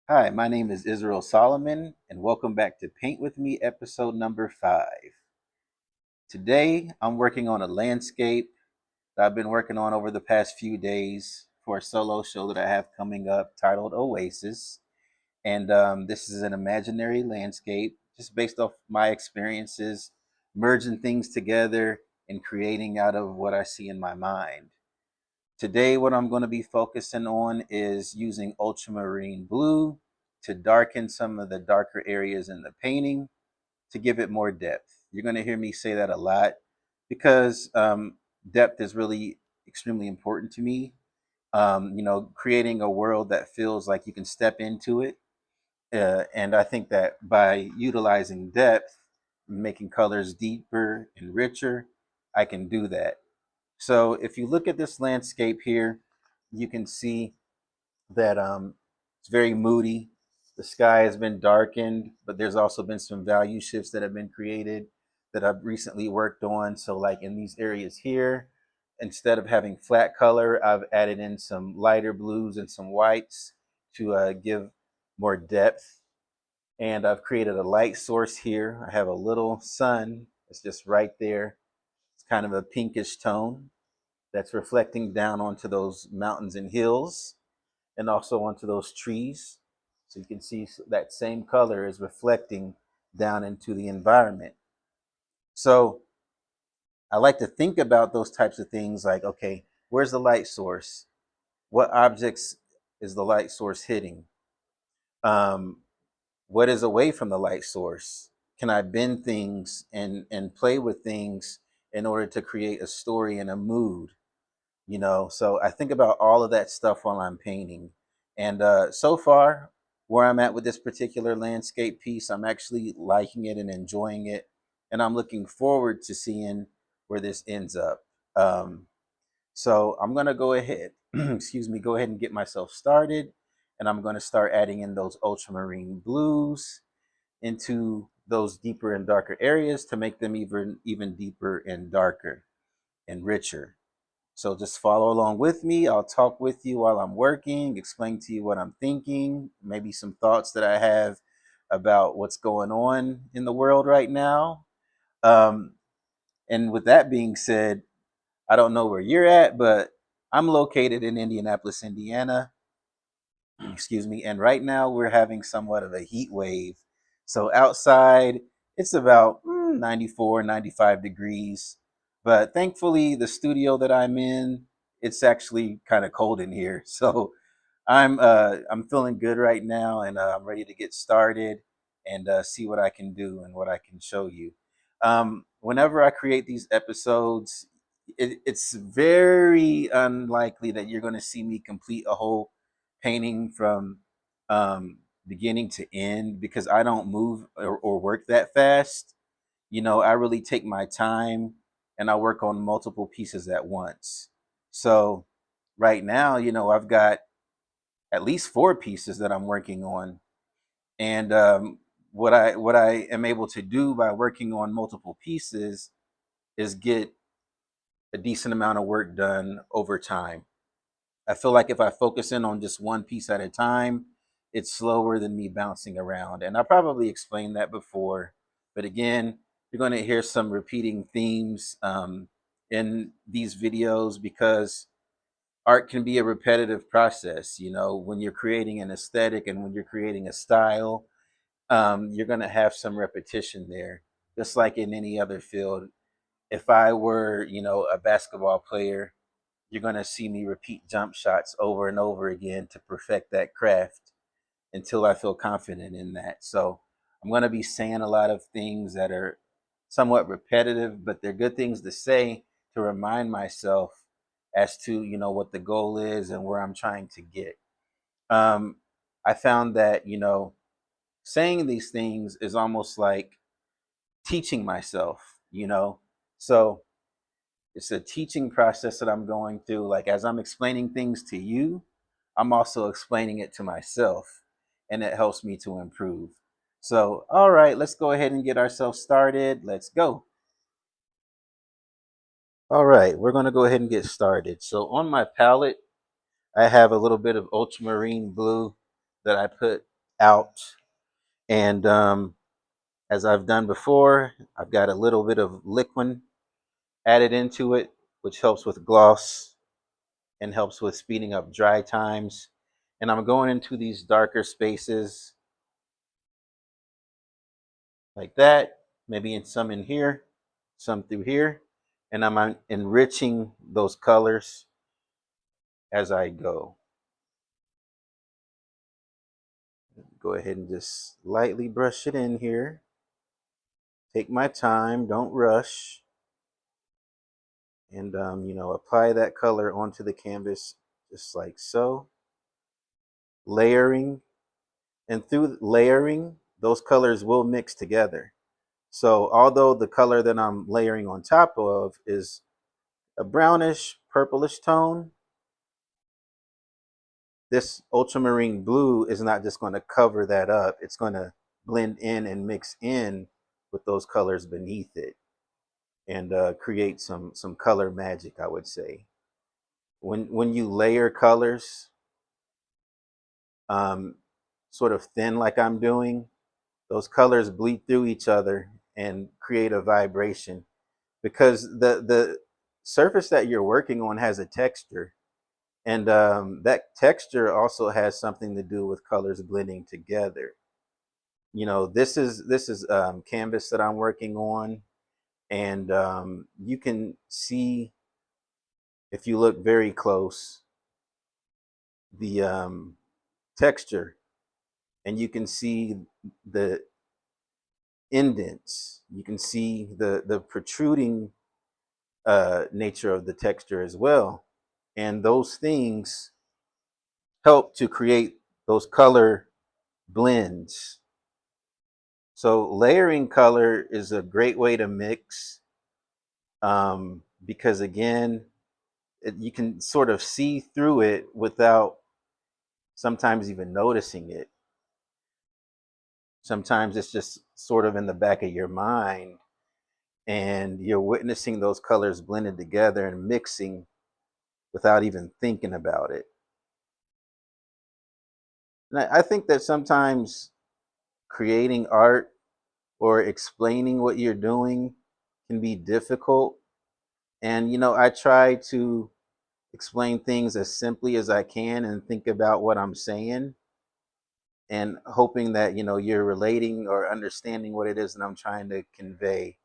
Hi, my name is Israel Solomon, and welcome back to Paint With Me, episode number 5. Today, I'm working on a landscape that I've been working on over the past few days for a solo show that I have coming up titled Oasis. And this is an imaginary landscape just based off my experiences, merging things together and creating out of what I see in my mind. Today, what I'm going to be focusing on is using ultramarine blue to darken some of the darker areas in the painting to give it more depth. You're going to hear me say that a lot because depth is really extremely important to me. Creating a world that feels like you can step into it. And I think that by utilizing depth, making colors deeper and richer, I can do that. So if you look at this landscape here, you can see that it's very moody. The sky has been darkened, but there's also been some value shifts that have been created that I've recently worked on. So like in these areas here, instead of having flat color, I've added in some lighter blues and some whites to give more depth. And I've created a light source here. I have a little sun. It's just right there. It's kind of a pinkish tone that's reflecting down onto those mountains and hills and also onto those trees. So you can see that same color is reflecting down into the environment. So I like to think about those types of things like, okay, where's the light source? What objects is the light source hitting? Um, what is away from the light source? Can I bend things and play with things in order to create a story and a mood? So I think about all of that stuff while I'm painting. And so far, where I'm at with this particular landscape piece, I'm actually liking it and enjoying it. And I'm looking forward to seeing where this ends up. Um, so I'm going to go ahead, excuse me, go ahead and get myself started. And I'm going to start adding in those ultramarine blues into those deeper and darker areas to make them even deeper and darker and richer. So just follow along with me. I'll talk with you while I'm working, explain to you what I'm thinking, maybe some thoughts that I have about what's going on in the world right now. Um, and with that being said, I don't know where you're at, but I'm located in Indianapolis, Indiana. Excuse me. And right now we're having somewhat of a heat wave. So outside, it's about 94, 95 degrees. But thankfully, the studio that I'm in, it's actually kind of cold in here. So I'm feeling good right now, and I'm ready to get started and see what I can do and what I can show you. Whenever I create these episodes, it's very unlikely that you're going to see me complete a whole painting from beginning to end because I don't move or work that fast. I really take my time and I work on multiple pieces at once. So right now, I've got at least 4 pieces that I'm working on. And what I am able to do by working on multiple pieces is get a decent amount of work done over time. I feel like if I focus in on just one piece at a time, it's slower than me bouncing around. And I probably explained that before. But again, you're going to hear some repeating themes in these videos because art can be a repetitive process. When you're creating an aesthetic and when you're creating a style, you're going to have some repetition there, just like in any other field. If I were, a basketball player, you're going to see me repeat jump shots over and over again to perfect that craft until I feel confident in that. So I'm going to be saying a lot of things that are somewhat repetitive, but they're good things to say to remind myself as to, what the goal is and where I'm trying to get. Um, I found that, saying these things is almost like teaching myself, So it's a teaching process that I'm going through. Like as I'm explaining things to you, I'm also explaining it to myself, and it helps me to improve. So, all right, let's go ahead and get ourselves started. Let's go. All right, we're going to go ahead and get started. So, on my palette, I have a little bit of ultramarine blue that I put out. And as I've done before, I've got a little bit of liquid added into it, which helps with gloss and helps with speeding up dry times. And I'm going into these darker spaces like that, maybe in some in here, some through here, and I'm enriching those colors as I go. Go ahead and just lightly brush it in here. Take my time, don't rush, and apply that color onto the canvas just like so. Layering, and through layering, those colors will mix together. So although the color that I'm layering on top of is a brownish purplish tone, this ultramarine blue is not just going to cover that up. It's going to blend in and mix in with those colors beneath it, and create some color magic, I would say. When you layer colors, um, sort of thin like I'm doing, those colors bleed through each other and create a vibration, because the surface that you're working on has a texture, and that texture also has something to do with colors blending together. This is canvas that I'm working on, and you can see, if you look very close, the texture, and you can see the indents. You can see the protruding nature of the texture as well, and those things help to create those color blends. So layering color is a great way to mix, because again, you can sort of see through it without sometimes even noticing it. Sometimes it's just sort of in the back of your mind, and you're witnessing those colors blended together and mixing without even thinking about it. And I think that sometimes creating art or explaining what you're doing can be difficult. And, I try to explain things as simply as I can and think about what I'm saying, and hoping that, you're relating or understanding what it is that I'm trying to convey.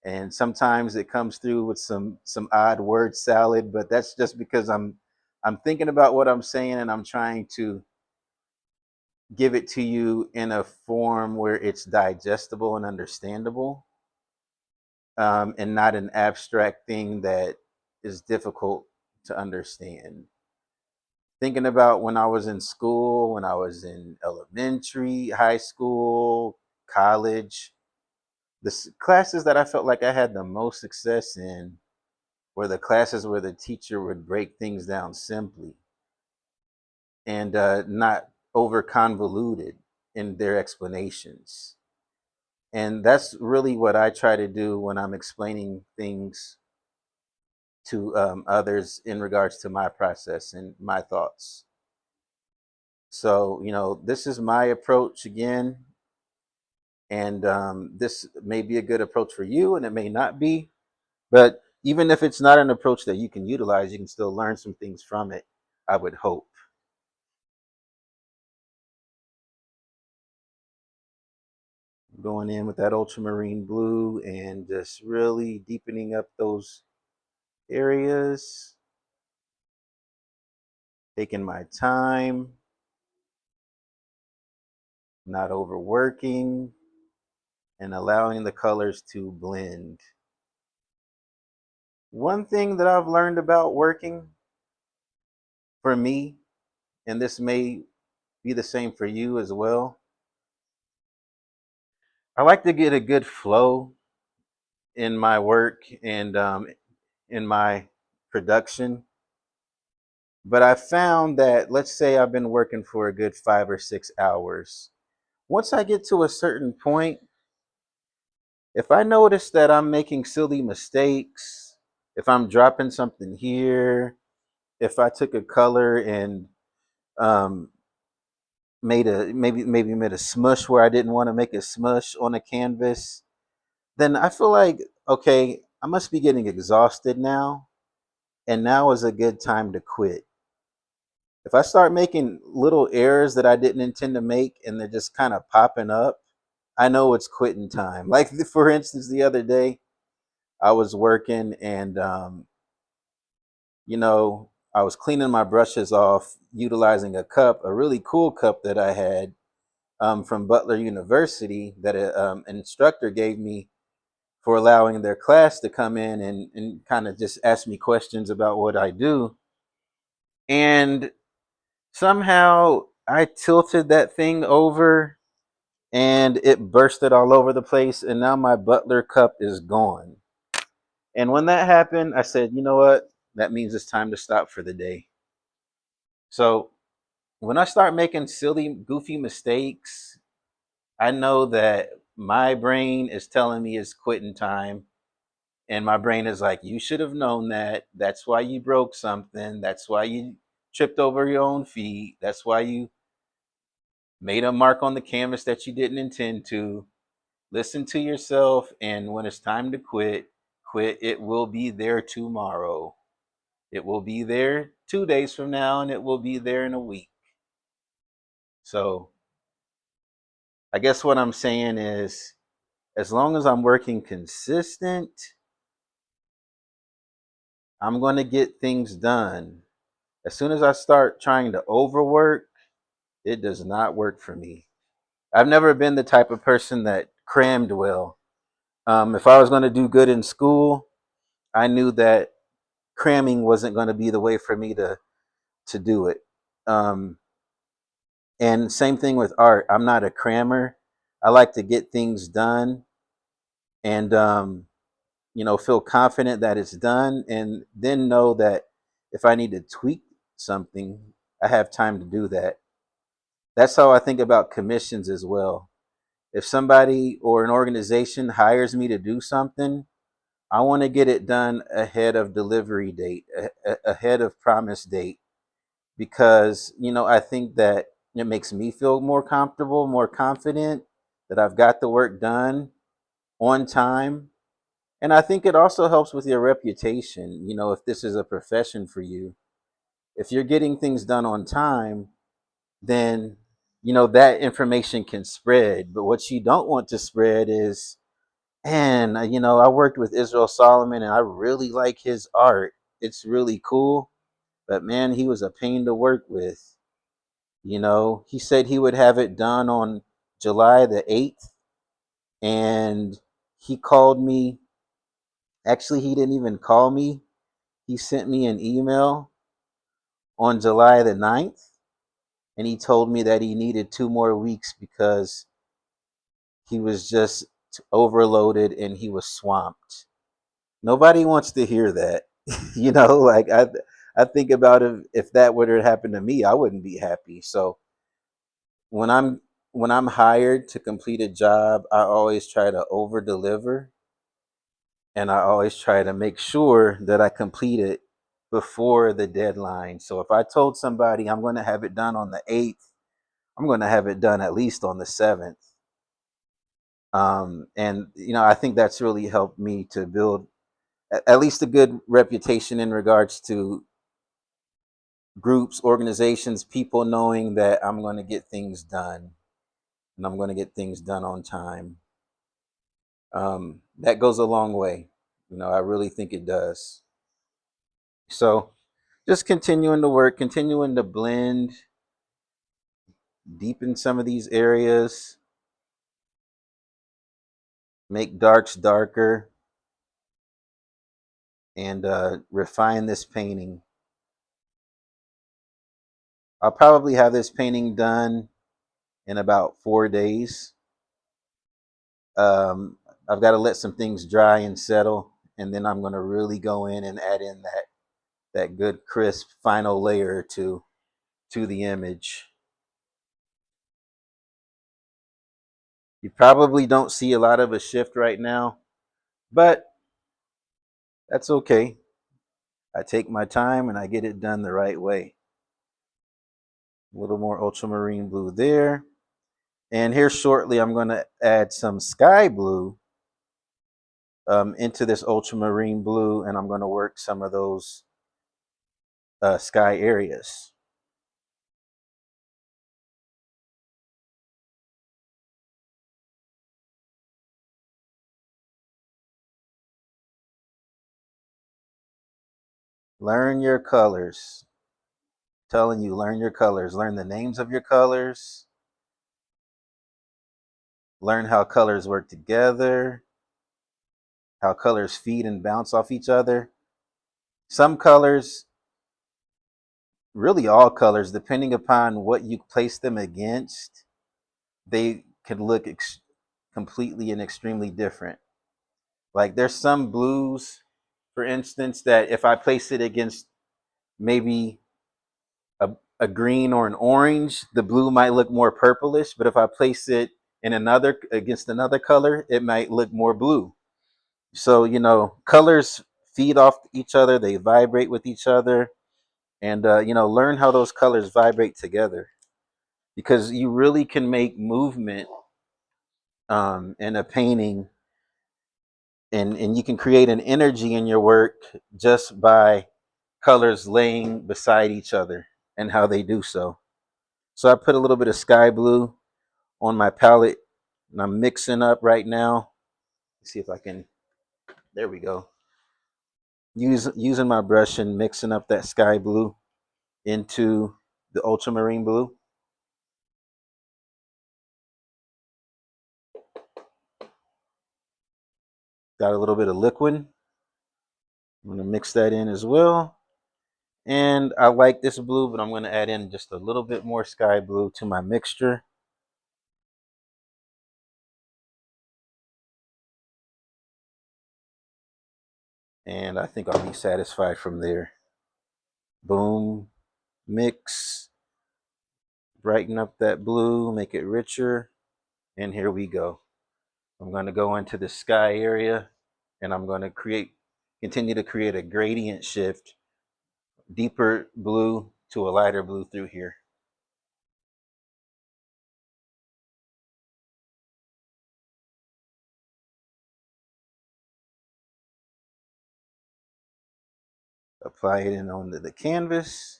And sometimes it comes through with some odd word salad, but that's just because I'm thinking about what I'm saying, and I'm trying to give it to you in a form where it's digestible and understandable, and not an abstract thing that is difficult to understand. Thinking about when I was in school, when I was in elementary, high school, college, classes that I felt like I had the most success in were the classes where the teacher would break things down simply, and not over convoluted in their explanations. And that's really what I try to do when I'm explaining things to others in regards to my process and my thoughts. So, this is my approach again, and this may be a good approach for you, and it may not be. But even if it's not an approach that you can utilize, you can still learn some things from it, I would hope. Going in with that ultramarine blue and just really deepening up those areas, taking my time, not overworking, and allowing the colors to blend. One thing that I've learned about working for me, and this may be the same for you as well, I like to get a good flow in my work, and in my production. But I found that, let's say I've been working for a good 5 or 6 hours. Once I get to a certain point, if I notice that I'm making silly mistakes, if I'm dropping something here, if I took a color and um, maybe made a smush where I didn't want to make a smush on a canvas, then I feel like, okay, I must be getting exhausted now, and now is a good time to quit. If I start making little errors that I didn't intend to make and they're just kind of popping up, I know it's quitting time. Like, for instance, the other day I was working and I was cleaning my brushes off utilizing a cup, a really cool cup that I had from Butler University that an instructor gave me for allowing their class to come in and kind of just ask me questions about what I do. And somehow I tilted that thing over and it bursted all over the place. And now my Butler cup is gone. And when that happened, I said, you know what? That means it's time to stop for the day. So when I start making silly, goofy mistakes, I know that my brain is telling me it's quitting time. And my brain is like, you should have known that. That's why you broke something. That's why you tripped over your own feet. That's why you made a mark on the canvas that you didn't intend to. Listen to yourself. And when it's time to quit, quit. It will be there tomorrow. It will be there 2 days from now, and it will be there in a week. So I guess what I'm saying is, as long as I'm working consistent, I'm going to get things done. As soon as I start trying to overwork, it does not work for me. I've never been the type of person that crammed well. If I was going to do good in school, I knew that cramming wasn't going to be the way for me to do it. Um, and same thing with art. I'm not a crammer. I like to get things done and feel confident that it's done, and then know that if I need to tweak something, I have time to do that. That's how I think about commissions as well. If somebody or an organization hires me to do something, I want to get it done ahead of delivery date, ahead of promise date, because I think that it makes me feel more comfortable, more confident that I've got the work done on time. And I think it also helps with your reputation. If this is a profession for you, if you're getting things done on time, then that information can spread. But what you don't want to spread is, and I worked with Israel Solomon and I really like his art. It's really cool, but man, he was a pain to work with. He said he would have it done on July the 8th, and he called me. Actually, he didn't even call me. He sent me an email on July the 9th, and he told me that he needed 2 more weeks because he was just overloaded and he was swamped. Nobody wants to hear that. Like I think about if that would have happened to me, I wouldn't be happy. So when I'm hired to complete a job, I always try to over deliver, and I always try to make sure that I complete it before the deadline. So if I told somebody I'm going to have it done on the 8th, I'm going to have it done at least on the 7th. And I think that's really helped me to build at least a good reputation in regards to groups, organizations, people knowing that I'm going to get things done and I'm going to get things done on time. That goes a long way. I really think it does. So just continuing to work, continuing to blend, deepen some of these areas, make darks darker, and refine this painting. I'll probably have this painting done in about 4 days. Um, I've got to let some things dry and settle, and then I'm going to really go in and add in that good crisp final layer to the image. You probably don't see a lot of a shift right now, but that's okay. I take my time and I get it done the right way. A little more ultramarine blue there. And here shortly, I'm going to add some sky blue into this ultramarine blue, and I'm going to work some of those sky areas. Learn your colors. Telling you, learn your colors. Learn the names of your colors. Learn how colors work together, how colors feed and bounce off each other. Some colors, really all colors, depending upon what you place them against, they can look completely and extremely different. Like there's some blues, for instance, that if I place it against maybe a green or an orange, the blue might look more purplish. But if I place it in another against another color, it might look more blue. So, colors feed off each other, they vibrate with each other, and, learn how those colors vibrate together because you really can make movement in a painting, and you can create an energy in your work just by colors laying beside each other and how they do so. So I put a little bit of sky blue on my palette and I'm mixing up right now. Let's see if I can, there we go. Using my brush and mixing up that sky blue into the ultramarine blue. Got a little bit of liquid. I'm going to mix that in as well. And I like this blue, but I'm going to add in just a little bit more sky blue to my mixture. And I think I'll be satisfied from there. Boom, mix, brighten up that blue, make it richer. And here we go. I'm going to go into the sky area and I'm going to continue to create a gradient shift, deeper blue to a lighter blue through here. Apply it in onto the canvas.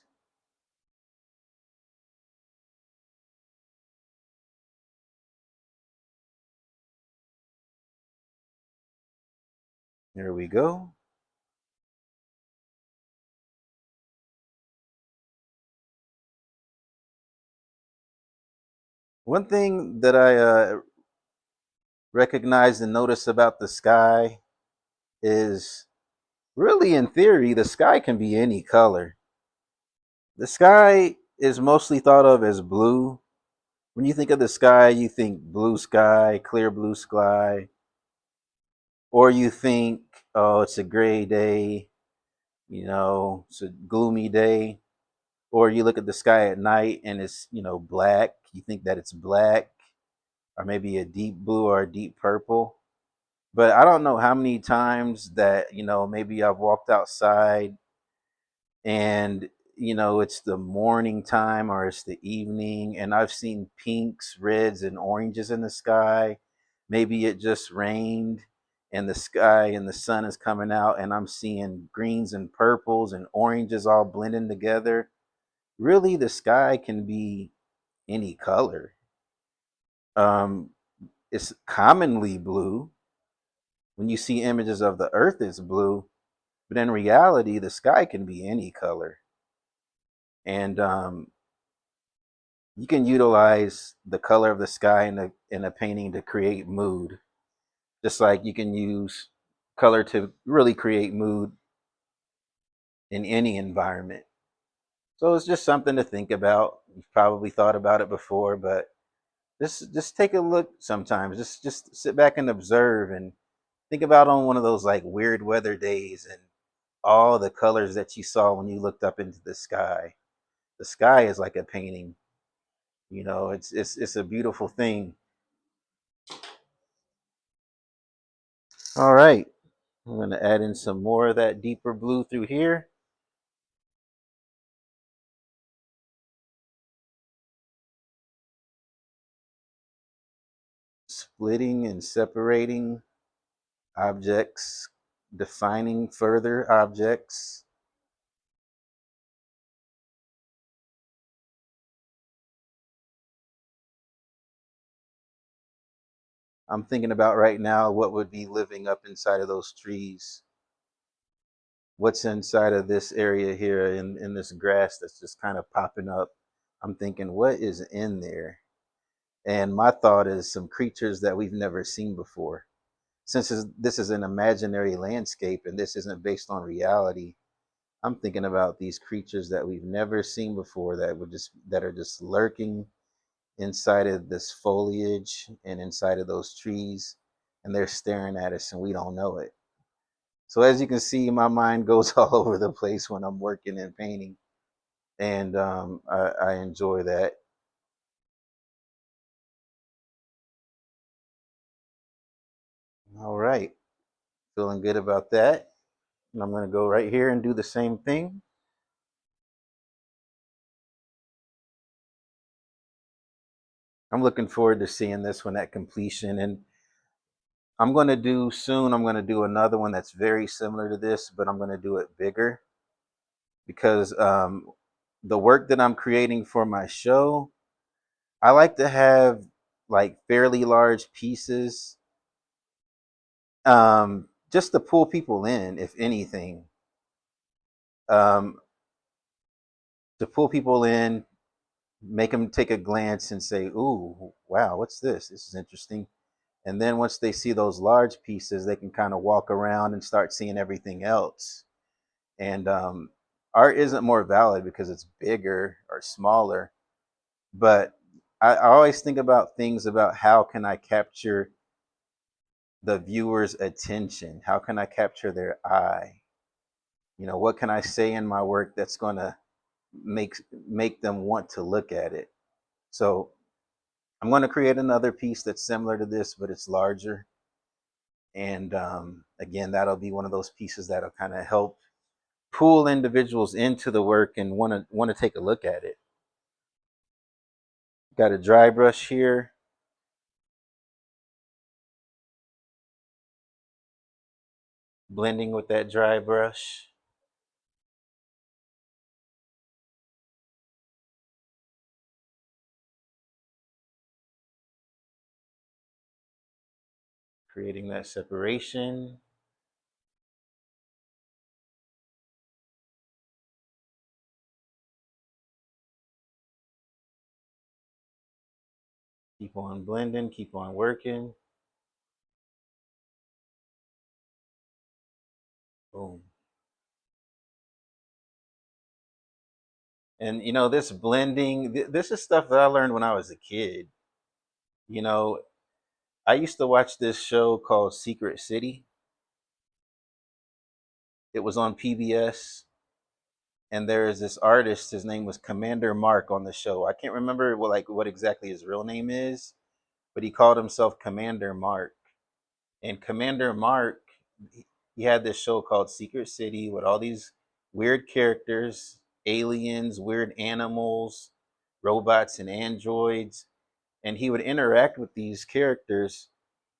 There we go. One thing that I recognize and notice about the sky is really, in theory, the sky can be any color. The sky is mostly thought of as blue. When you think of the sky, you think blue sky, clear blue sky, or you think, oh, it's a gray day, it's a gloomy day. Or you look at the sky at night and it's, black. You think that it's black, or maybe a deep blue or a deep purple. But I don't know how many times that, maybe I've walked outside and, it's the morning time or it's the evening and I've seen pinks, reds, and oranges in the sky. Maybe it just rained and the sky and the sun is coming out and I'm seeing greens and purples and oranges all blending together. Really, the sky can be any color. Um, it's commonly blue. When you see images of the earth, it's blue, but in reality, the sky can be any color. And you can utilize the color of the sky in a painting to create mood, just like you can use color to really create mood in any environment. So it's just something to think about. You've probably thought about it before, but just take a look sometimes. Just sit back and observe and think about on one of those like weird weather days and all the colors that you saw when you looked up into the sky. The sky is like a painting. It's a beautiful thing. All right. I'm going to add in some more of that deeper blue through here. splitting and separating objects, defining further objects. I'm thinking about right now what would be living up inside of those trees. What's inside of this area here in this grass that's just kind of popping up. I'm thinking, what is in there? And my thought is some creatures that we've never seen before. Since this is an imaginary landscape and this isn't based on reality, I'm thinking about these creatures that we've never seen before that are just lurking inside of this foliage and inside of those trees, and they're staring at us and we don't know it. So as you can see, my mind goes all over the place when I'm working and painting, and I enjoy that. All right, feeling good about that. And I'm going to go right here and do the same thing. I'm looking forward to seeing this one at completion. And I'm going to do another one that's very similar to this, but I'm going to do it bigger because the work that I'm creating for my show, I like to have like fairly large pieces, just to pull people in, if anything. Um, to pull people in, make them take a glance and say, "Ooh, wow, what's this? This is interesting." And then once they see those large pieces, they can kind of walk around and start seeing everything else. And art isn't more valid because it's bigger or smaller, but I always think about things about how can I capture the viewer's attention? How can I capture their eye? What can I say in my work that's going to make make them want to look at it? So I'm going to create another piece that's similar to this, but it's larger. And again, that'll be one of those pieces that'll kind of help pull individuals into the work and want to take a look at it. Got a dry brush here, blending with that dry brush, creating that separation. Keep on blending, keep on working. Boom. And this blending, this is stuff that I learned when I was a kid. You know, I used to watch this show called Secret City. It was on PBS, and there is this artist. His name was Commander Mark on the show. I can't remember what exactly his real name is, but he called himself Commander Mark. And Commander Mark, he had this show called Secret City with all these weird characters, aliens, weird animals, robots, and androids. And he would interact with these characters.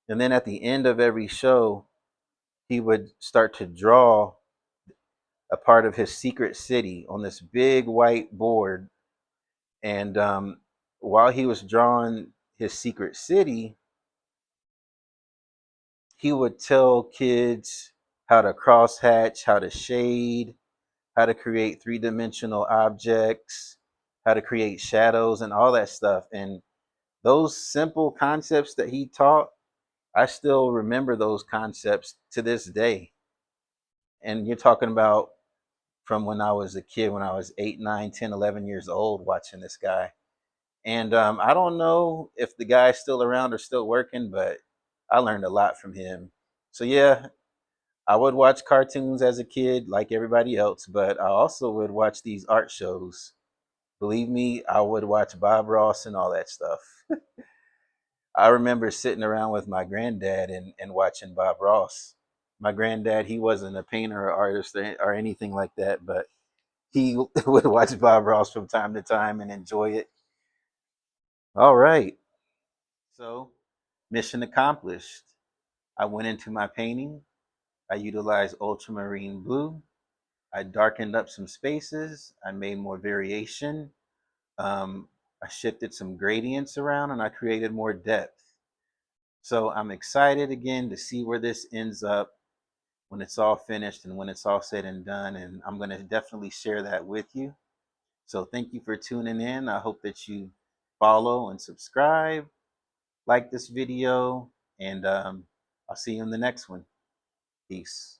And then at the end of every show, he would start to draw a part of his secret city on this big white board. And while he was drawing his secret city, he would tell kids how to crosshatch, how to shade, how to create three-dimensional objects, how to create shadows, and all that stuff. And those simple concepts that he taught, I still remember those concepts to this day. And you're talking about from when I was a kid, when I was 8, 9, 10, 11 years old, watching this guy. And I don't know if the guy's still around or still working, but I learned a lot from him. So yeah, I would watch cartoons as a kid like everybody else, but I also would watch these art shows. Believe me, I would watch Bob Ross and all that stuff. I remember sitting around with my granddad and watching Bob Ross. My granddad, he wasn't a painter or artist or anything like that, but he would watch Bob Ross from time to time and enjoy it. All right. So Mission accomplished. I went into my painting. I utilized ultramarine blue. I darkened up some spaces. I made more variation. I shifted some gradients around and I created more depth. So I'm excited again to see where this ends up when it's all finished and when it's all said and done. And I'm going to definitely share that with you. So thank you for tuning in. I hope that you follow and subscribe, like this video, and I'll see you in the next one. Peace.